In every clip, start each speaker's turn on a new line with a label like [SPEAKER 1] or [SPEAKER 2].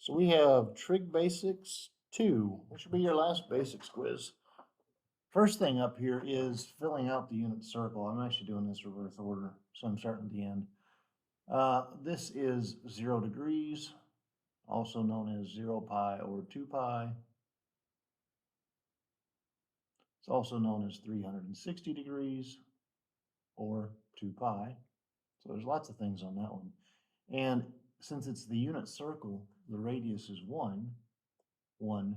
[SPEAKER 1] So we have Trig Basics 2, which will be your last basics quiz. First thing up here is filling out the unit circle. I'm actually doing this reverse order, so I'm starting at the end. This is 0 degrees, also known as 0 pi over 2 pi. It's also known as 360 degrees or 2 pi. So there's lots of things on that one. And since it's the unit circle, the radius is 1, 1,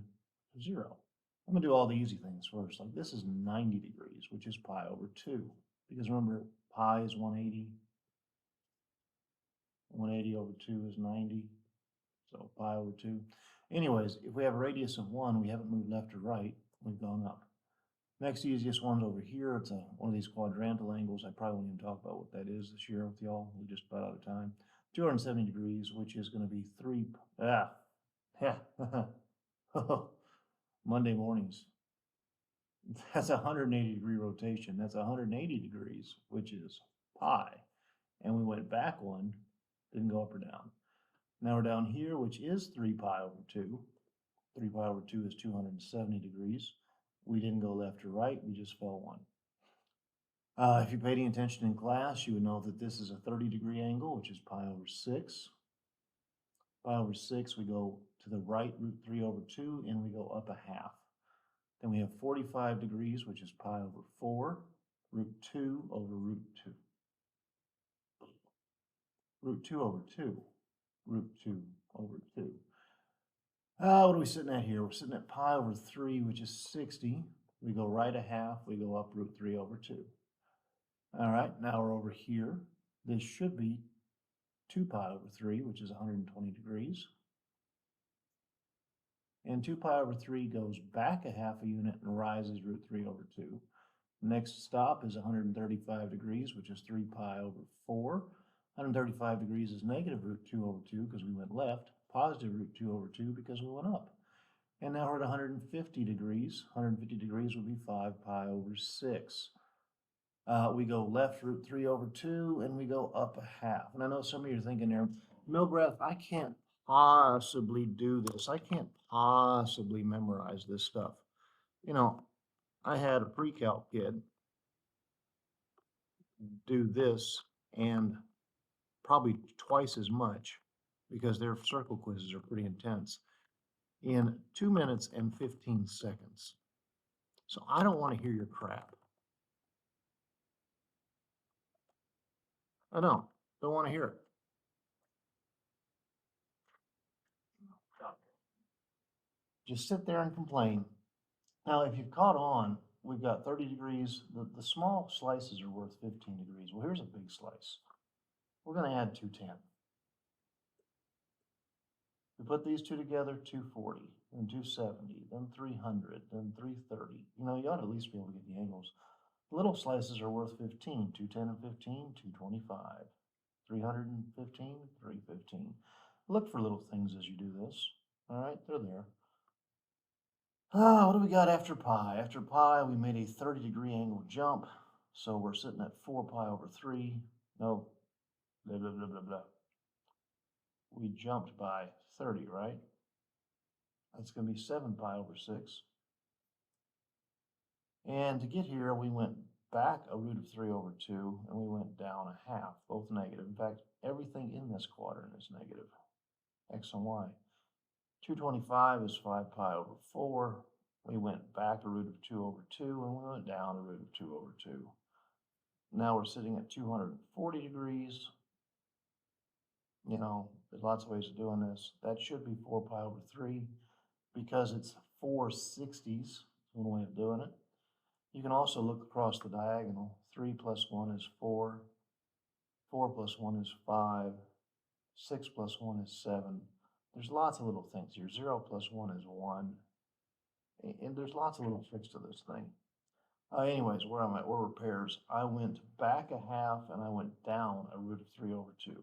[SPEAKER 1] 0. I'm going to do all the easy things first. Like this is 90 degrees, which is pi over 2. Because remember, pi is 180. 180 over 2 is 90. So pi over 2. Anyways, if we have a radius of 1, we haven't moved left or right. We've gone up. Next easiest one's over here. It's one of these quadrantal angles. I probably won't even talk about what that is this year with y'all. We're just about out of time. 270 degrees, which is going to be 3. Monday mornings. That's a 180-degree rotation. That's 180 degrees, which is pi. And we went back one, didn't go up or down. Now we're down here, which is 3 pi over 2. 3 pi over 2 is 270 degrees. We didn't go left or right, we just fell one. If you paid any attention in class, you would know that this is a 30-degree angle, which is pi over 6. Pi over 6, we go to the right, root 3 over 2, and we go up a half. Then we have 45 degrees, which is pi over 4, root 2 over root 2. Root 2 over 2, root 2 over 2. What are we sitting at here? We're sitting at pi over 3, which is 60. We go right a half, we go up root 3 over 2. All right, now we're over here. This should be 2 pi over 3, which is 120 degrees. And 2 pi over 3 goes back a half a unit and rises root 3 over 2. Next stop is 135 degrees, which is 3 pi over 4. 135 degrees is negative root 2 over 2 because we went left. Positive root 2 over 2 because we went up. And now we're at 150 degrees. 150 degrees would be 5 pi over 6. We go left root 3 over 2, and we go up a half. And I know some of you are thinking there, Milbrath, I can't possibly do this. I can't possibly memorize this stuff. You know, I had a pre-calc kid do this and probably twice as much because their circle quizzes are pretty intense in 2 minutes and 15 seconds. So I don't want to hear your crap. I don't want to hear it. Just sit there and complain. Now, if you've caught on, we've got 30 degrees. The small slices are worth 15 degrees. Well, here's a big slice. We're going to add 210. We put these two together, 240, then 270, then 300, then 330. You know, you ought to at least be able to get the angles. Little slices are worth 15, 210 and 15, 225, 315, 315. Look for little things as you do this. All right, they're there. What do we got after pi? After pi, we made a 30-degree angle jump. So we're sitting at 4 pi over 3. No, blah, blah, blah, blah, blah. We jumped by 30, right? That's going to be 7 pi over 6. And to get here, we went back a root of 3 over 2, and we went down a half, both negative. In fact, everything in this quadrant is negative, x and y. 225 is 5 pi over 4. We went back a root of 2 over 2, and we went down a root of 2 over 2. Now we're sitting at 240 degrees. You know, there's lots of ways of doing this. That should be 4 pi over 3 because it's 4 60s. One way of doing it. You can also look across the diagonal. 3 plus 1 is 4. 4 plus 1 is 5. 6 plus 1 is 7. There's lots of little things here. 0 plus 1 is 1. And there's lots of little tricks to this thing. Anyways, where I'm at, we're pairs. I went back a half and I went down a root of 3 over 2.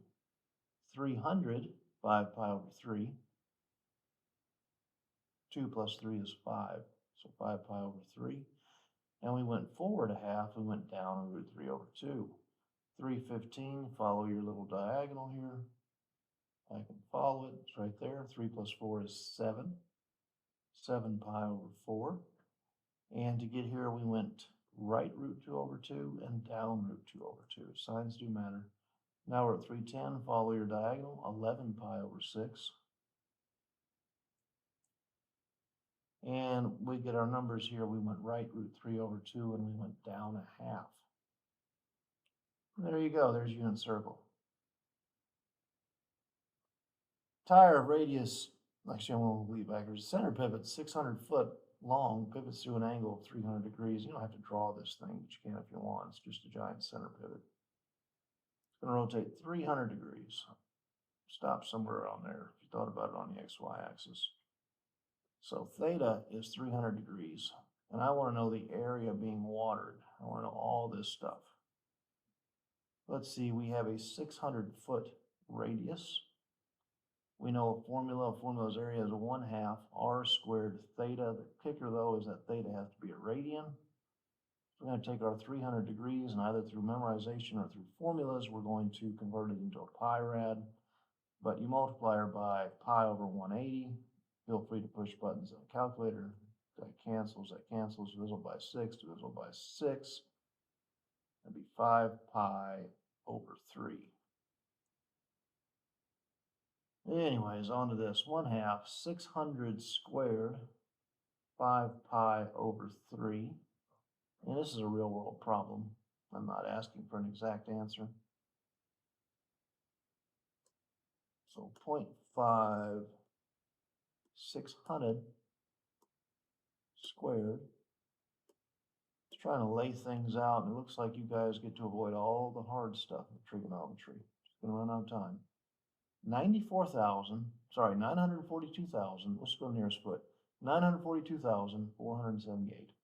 [SPEAKER 1] 300, 5 pi over 3. 2 plus 3 is 5, so 5 pi over 3. And we went forward a half, we went down a root 3 over 2. 315, follow your little diagonal here. I can follow it. It's right there. 3 plus 4 is 7. 7 pi over 4. And to get here, we went right root 2 over 2 and down root 2 over 2. Signs do matter. Now we're at 310. Follow your diagonal. 11 pi over 6. And we get our numbers here. We went right root 3 over 2 and we went down a half. And there you go. There's unit circle. Tire of radius, actually I won't leave backwards. Center pivot, 600 foot long, pivots through an angle of 300 degrees. You don't have to draw this thing, but you can if you want. It's just a giant center pivot. It's going to rotate 300 degrees. Stop somewhere around there if you thought about it on the XY axis. So theta is 300 degrees. And I want to know the area being watered. I want to know all this stuff. Let's see, we have a 600 foot radius. We know a formula's area is 1/2 r squared theta. The kicker though is that theta has to be a radian. We're going to take our 300 degrees and either through memorization or through formulas, we're going to convert it into a pi rad. But you multiply her by pi over 180. Feel free to push buttons on the calculator. That cancels, divisible by 6, divisible by 6. That'd be 5 pi over 3. Anyways, on to this. 1/2, 600 squared, 5 pi over 3. And this is a real world problem. I'm not asking for an exact answer. So 0.5, 600 squared. Just trying to lay things out, and it looks like you guys get to avoid all the hard stuff with trigonometry. Just going to run out of time. 942,000, let's go nearest foot. 942,478.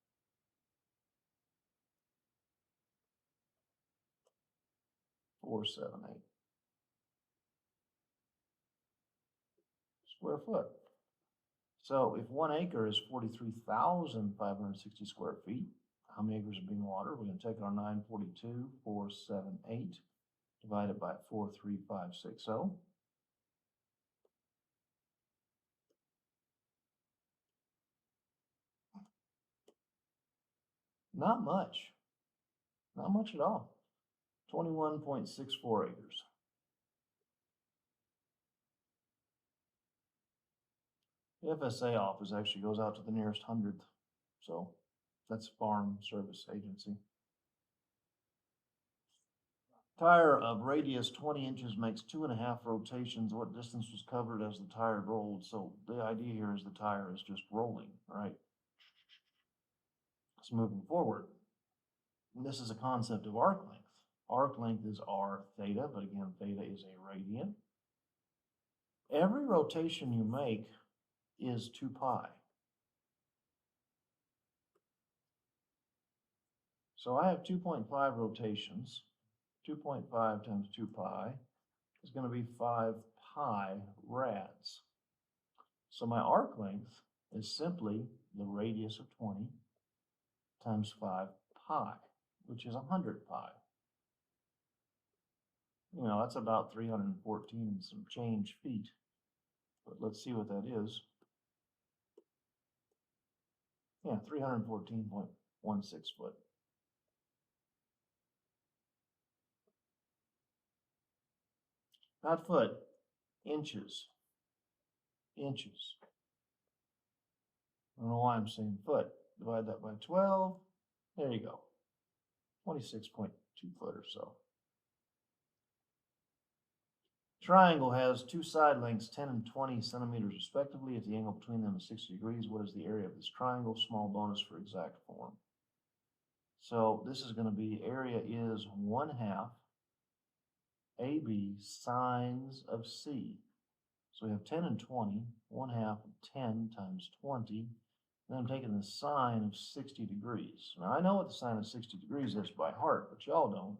[SPEAKER 1] Square foot. So if 1 acre is 43,560 square feet, how many acres are being watered? We're going to take our 942,478, divide it by 43560. Not much. Not much at all. 21.64 acres. The FSA office actually goes out to the nearest hundredth. So that's Farm Service Agency. Tire of radius 20 inches makes 2.5 rotations. What distance was covered as the tire rolled? So the idea here is the tire is just rolling, right? It's moving forward. And this is a concept of arc length. Arc length is r theta, but again, theta is a radian. Every rotation you make is 2 pi. So I have 2.5 rotations. 2.5 times 2 pi is going to be 5 pi rads. So my arc length is simply the radius of 20 times 5 pi, which is 100 pi. You know, that's about 314 and some change feet. But let's see what that is. Yeah, 314.16 foot. Not foot, inches. Inches. I don't know why I'm saying foot. Divide that by 12. There you go. 26.2 foot or so. Triangle has two side lengths, 10 and 20 centimeters respectively. If the angle between them is 60 degrees, what is the area of this triangle? Small bonus for exact form. So this is going to be area is 1/2 AB sines of C. So we have 10 and 20, 1/2 of 10 times 20. Then I'm taking the sine of 60 degrees. Now I know what the sine of 60 degrees is by heart, but y'all don't.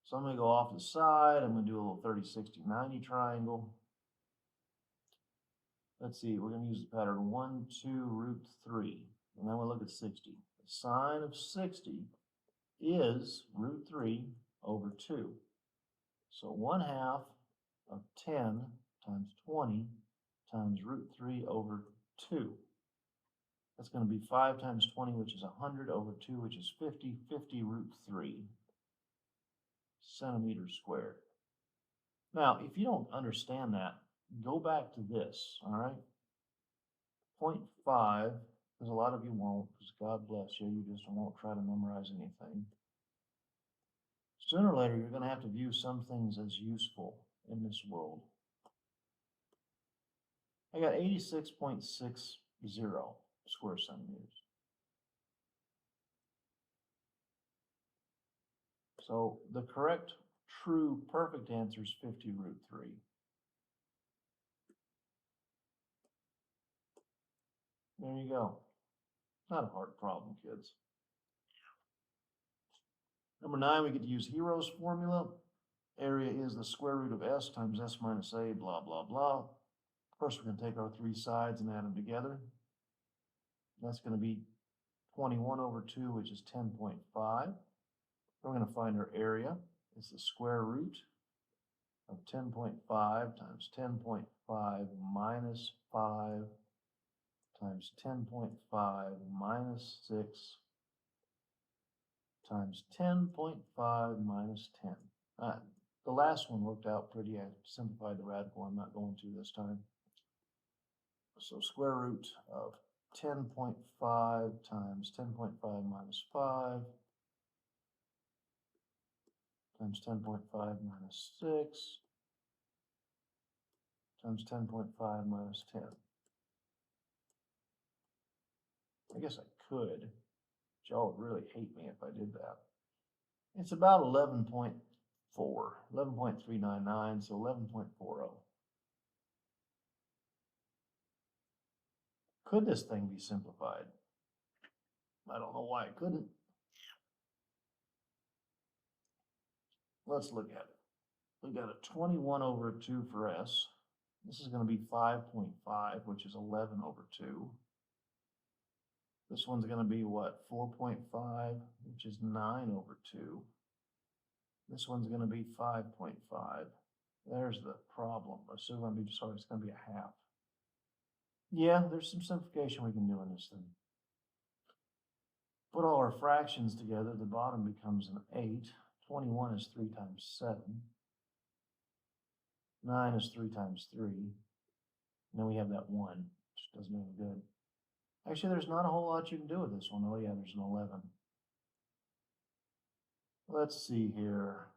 [SPEAKER 1] So I'm going to go off to the side. I'm going to do a little 30, 60, 90 triangle. Let's see, we're going to use the pattern 1, 2, root 3. And then we'll look at 60. The sine of 60 is root 3 over 2. So 1/2 of 10 times 20 times root 3 over 2. That's going to be 5 times 20, which is 100 over 2, which is 50, 50 root 3 centimeters squared. Now, if you don't understand that, go back to this, all right? 0.5, because a lot of you won't, because God bless you, you just won't try to memorize anything. Sooner or later, you're going to have to view some things as useful in this world. I got 86.60 square centimeters. So the correct, true, perfect answer is 50 root 3. There you go. Not a hard problem, kids. Number 9, we get to use Hero's formula. Area is the square root of s times s minus a, blah, blah, blah. First, we're going to take our three sides and add them together. That's going to be 21 over 2, which is 10.5. We're going to find our area. It's the square root of 10.5 times 10.5 minus 5 times 10.5 minus 6 times 10.5 minus 10. The last one worked out pretty. I simplified the radical. I'm not going to this time. So square root of 10.5 times 10.5 minus 5 times 10.5 minus 6 times 10.5 minus 10. I guess I could, but y'all would really hate me if I did that. It's about 11.4, 11.399, so 11.40. Could this thing be simplified? I don't know why it couldn't. Let's look at it. We got a 21 over 2 for s. This is going to be 5.5, which is 11 over 2. This one's going to be what? 4.5, which is 9 over 2. This one's going to be 5.5. There's the problem. It's going to be, sorry, it's going to be a half. Yeah, there's some simplification we can do in this thing. Put all our fractions together, the bottom becomes an 8. 21 is 3 times 7. 9 is 3 times 3. And then we have that 1, which doesn't do any good. Actually, there's not a whole lot you can do with this one. Oh yeah, there's an 11. Let's see here.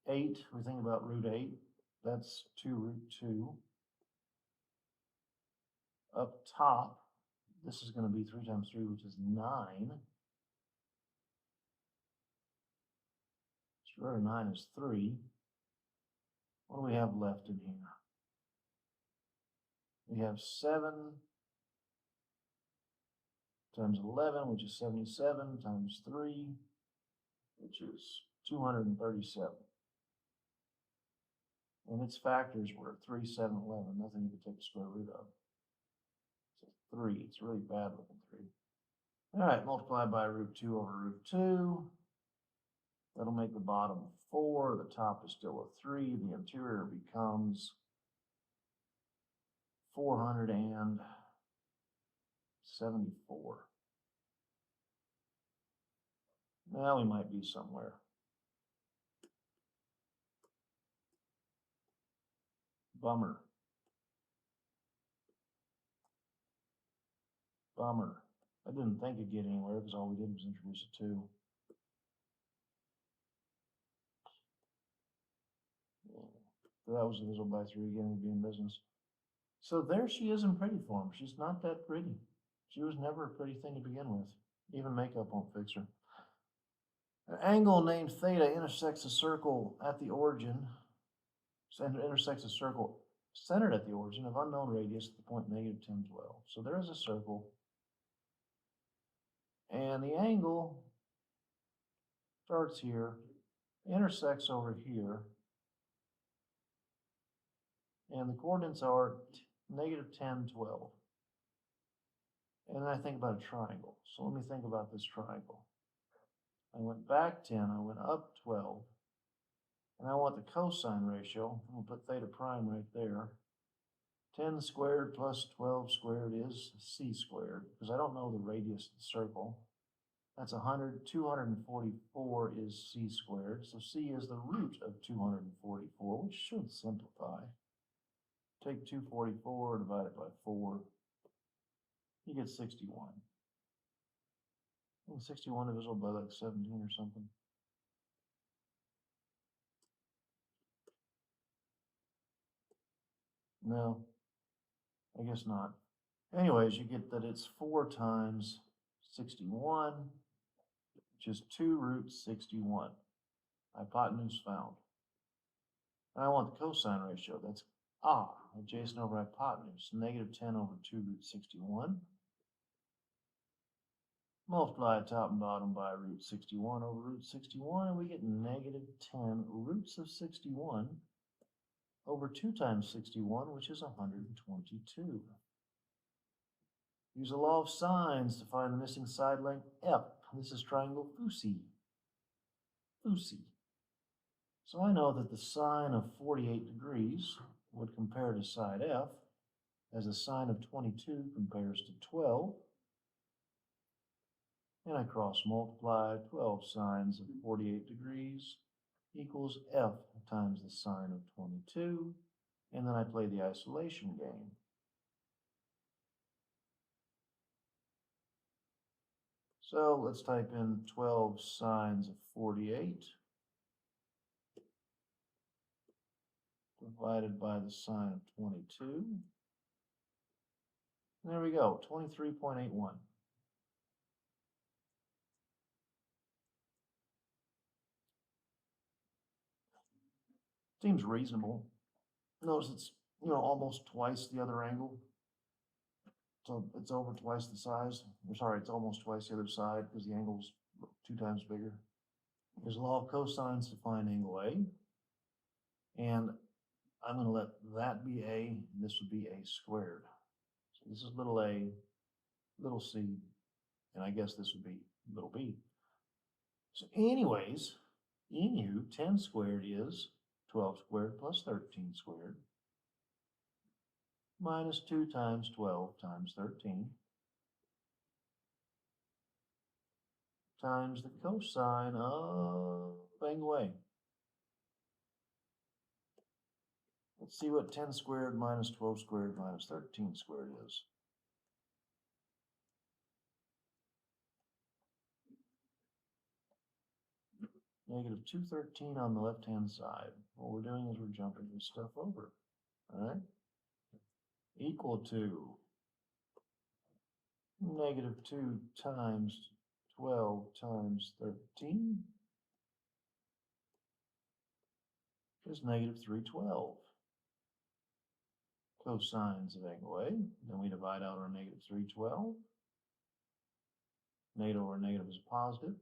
[SPEAKER 1] 8, we think about root 8. That's 2 root 2. Up top, this is going to be 3 times 3, which is 9. Square root of 9 is 3. What do we have left in here? We have 7 times 11, which is 77, times 3, which is 237. And its factors were 3, 7, 11. Nothing you could take the square root of. So 3. It's really bad looking 3. All right, multiply by root 2 over root 2. That'll make the bottom 4. The top is still a 3. The interior becomes 474. Now we might be somewhere. Bummer. Bummer. I didn't think it'd get anywhere because all we did was introduce a 2. So that was divisible by 3 again, we'd be in business. So there she is in pretty form. She's not that pretty. She was never a pretty thing to begin with. Even makeup won't fix her. An angle named theta intersects a circle at the origin. Intersects a circle centered at the origin of unknown radius at the point negative 10, 12. So there is a circle. And the angle starts here, intersects over here. And the coordinates are negative 10, 12. And then I think about a triangle. So let me think about this triangle. I went back 10, I went up 12. And I want the cosine ratio. I'm going to put theta prime right there. 10 squared plus 12 squared is c squared, because I don't know the radius of the circle. That's 100. 244 is c squared, so c is the root of 244, which should simplify. Take 244, divide it by 4, you get 61. And 61 divisible by like 17 or something. No, I guess not. Anyways, you get that it's 4 times 61, which is 2 root 61. Hypotenuse found. And I want the cosine ratio. That's adjacent over hypotenuse. Negative 10 over 2 root 61. Multiply top and bottom by root 61 over root 61, and we get negative 10 roots of 61 over 2 times 61, which is 122. Use the law of sines to find the missing side length F. This is triangle Fusi. So I know that the sine of 48 degrees would compare to side F, as the sine of 22 compares to 12. And I cross multiply 12 sines of 48 degrees equals F times the sine of 22. And then I play the isolation game. So let's type in 12 sines of 48 divided by the sine of 22. And there we go, 23.81. Seems reasonable. Notice it's, almost twice the other angle. So it's over twice the size. Or sorry, it's almost twice the other side because the angle's 2 times bigger. There's a law of cosines to find angle A. And I'm going to let that be A, and this would be A squared. So this is little a, little c, and I guess this would be little b. So anyways, 10 squared is 12 squared plus 13 squared minus 2 times 12 times 13 times the cosine of angle A. Let's see what 10 squared minus 12 squared minus 13 squared is. Negative 213 on the left-hand side. What we're doing is we're jumping this stuff over. All right? Equal to negative 2 times 12 times 13 is negative 312. Cosines of angle A. Then we divide out our negative 312. Negative over negative is positive.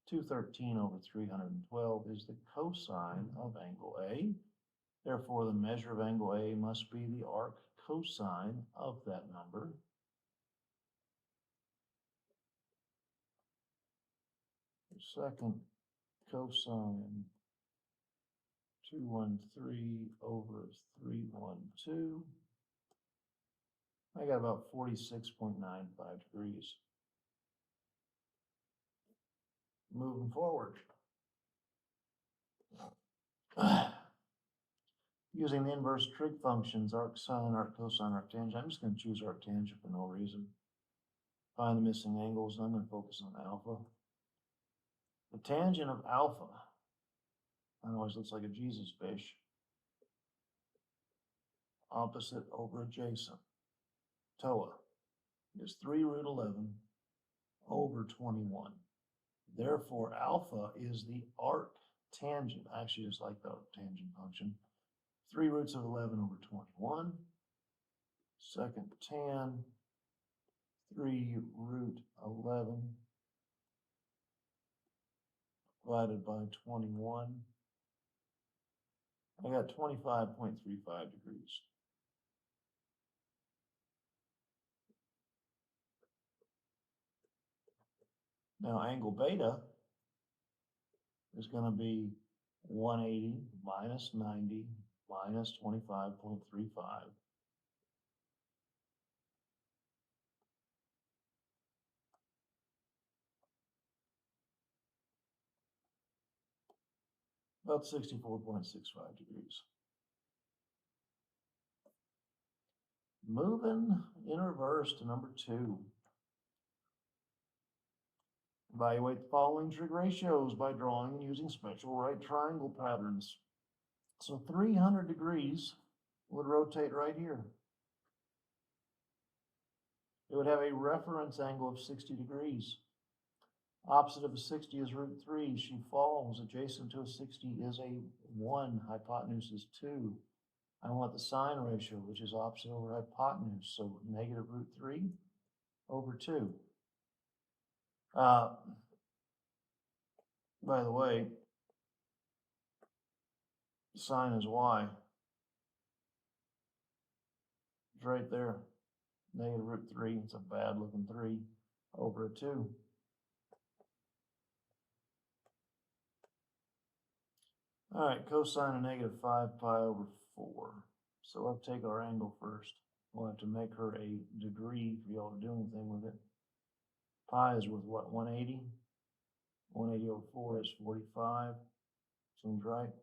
[SPEAKER 1] 213 over 312 is the cosine of angle A. Therefore, the measure of angle A must be the arc cosine of that number. The second cosine 213 over 312. I got about 46.95 degrees. Moving forward. Using the inverse trig functions, arc sine, arc cosine, arc tangent. I'm just going to choose arc tangent for no reason. Find the missing angles, and I'm going to focus on alpha. The tangent of alpha, that always looks like a Jesus fish. Opposite over adjacent. TOA is 3 root 11 over 21. Therefore, alpha is the arc tangent. I actually just like the tangent function. 3 roots of 11 over 21. Second tan, 3 root 11 divided by 21. I got 25.35 degrees. Now angle beta is going to be 180 minus 90 minus 25.35. About 64.65 degrees. Moving in reverse to number 2. Evaluate the following trig ratios by drawing and using special right triangle patterns. So 300 degrees would rotate right here. It would have a reference angle of 60 degrees. Opposite of a 60 is root 3. She falls. Adjacent to a 60 is a 1. Hypotenuse is 2. I want the sine ratio, which is opposite over hypotenuse. So negative root 3 over 2. By the way, sine is y. It's right there. Negative root 3. It's a bad looking 3 over a 2. All right, cosine of negative 5 pi over 4. So let's take our angle first. We'll have to make her a degree for y'all to do anything with it. Pi is worth what, 180? 180 over 4 is 45. Seems right.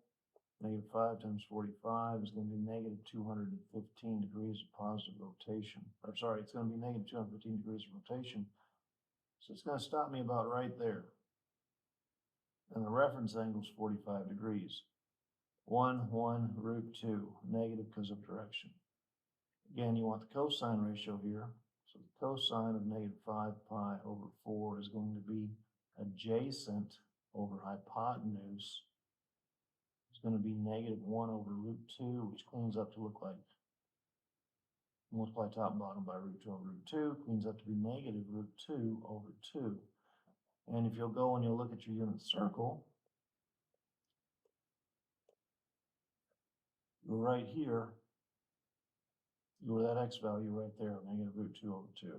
[SPEAKER 1] Negative 5 times 45 is going to be negative 215 degrees of positive rotation. Or sorry, it's going to be negative 215 degrees of rotation. So it's going to stop me about right there. And the reference angle is 45 degrees. 1 root 2, negative because of direction. Again, you want the cosine ratio here. So the cosine of negative 5 pi over 4 is going to be adjacent over hypotenuse. It's going to be negative 1 over root 2, which cleans up to look like multiply top and bottom by root 2 over root 2, cleans up to be negative root 2 over 2. And if you'll go and you'll look at your unit circle, you're right here, you're that x value right there, negative root 2 over 2.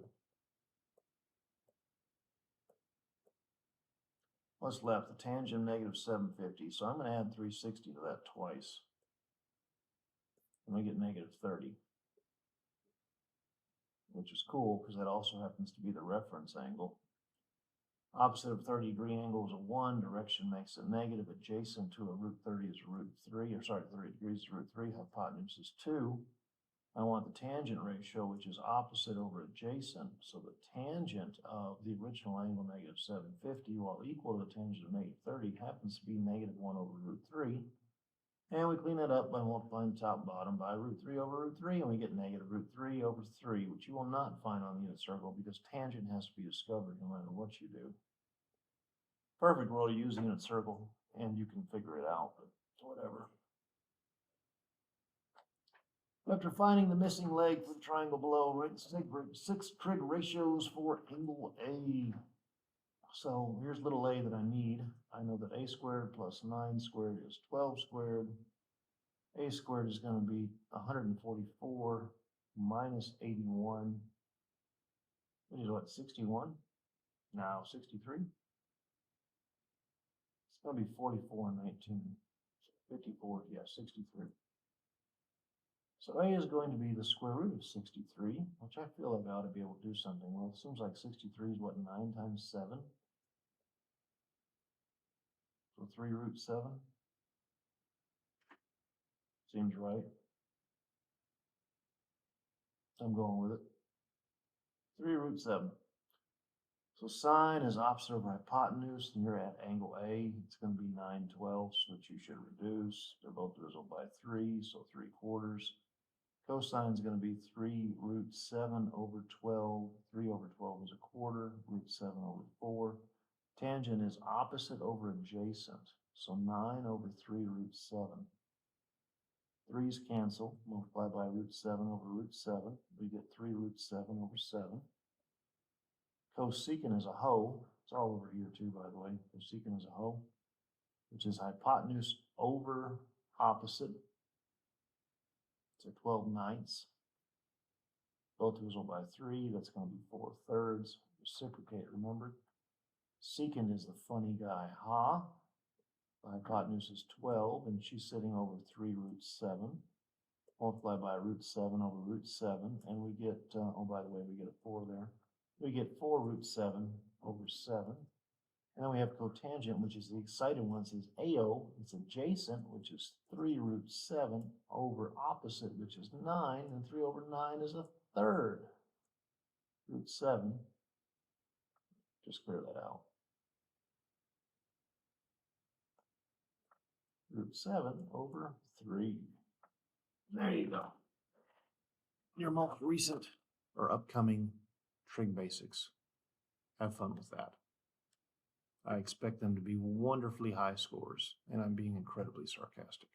[SPEAKER 1] What's left? The tangent of negative 750. So I'm going to add 360 to that twice. And we get negative 30. Which is cool because that also happens to be the reference angle. Opposite of 30-degree angle is a 1. Direction makes it negative. Adjacent to a root 30 is root 3. Or sorry, 30 degrees is root 3. Hypotenuse is 2. I want the tangent ratio, which is opposite over adjacent. So the tangent of the original angle, negative 750, while equal to the tangent of negative 30, happens to be negative 1 over root 3. And we clean that up by multiplying the top and bottom by root 3 over root 3, and we get negative root 3 over 3, which you will not find on the unit circle because tangent has to be discovered no matter what you do. Perfect world to use the unit circle, and you can figure it out, but whatever. After finding the missing leg for the triangle below, write 6 trig ratios for angle A. So here's little a that I need. I know that a squared plus 9 squared is 12 squared. A squared is going to be 144 minus 81. Which is what, 61? Now 63? It's going to be 44 and 19. 54, yeah, 63. So A is going to be the square root of 63, which I feel like I ought to be able to do something. Well, it seems like 63 is what, 9 times 7? So 3 root 7? Seems right. I'm going with it. 3 root 7. So sine is opposite over hypotenuse, and you're at angle A. It's going to be 9/12, which you should reduce. They're both divisible by 3, so 3/4. Cosine is going to be 3 root 7 over 12. 3 over 12 is a quarter. Root 7 over 4. Tangent is opposite over adjacent, so 9 over 3 root 7. 3's cancel. Multiply by root 7 over root 7. We get 3 root 7 over 7. Cosecant is a hoe. It's all over here too, by the way. Cosecant is a hoe, which is hypotenuse over opposite. So 12/9. Both divisible by 3. That's going to be 4/3. Reciprocate, remember? Secant is the funny guy. Ha? The hypotenuse is 12, and she's sitting over 3 root 7. Multiply by root 7 over root 7, and we get, oh, by the way, we get a 4 there. We get 4 root 7 over 7. And then we have cotangent, which is the excited one. It says AO, it's adjacent, which is 3 root 7 over opposite, which is 9, and 3 over 9 is a third. Root 7, just clear that out. Root 7 over 3. There you go. Your most recent or upcoming trig basics. Have fun with that. I expect them to be wonderfully high scores, and I'm being incredibly sarcastic.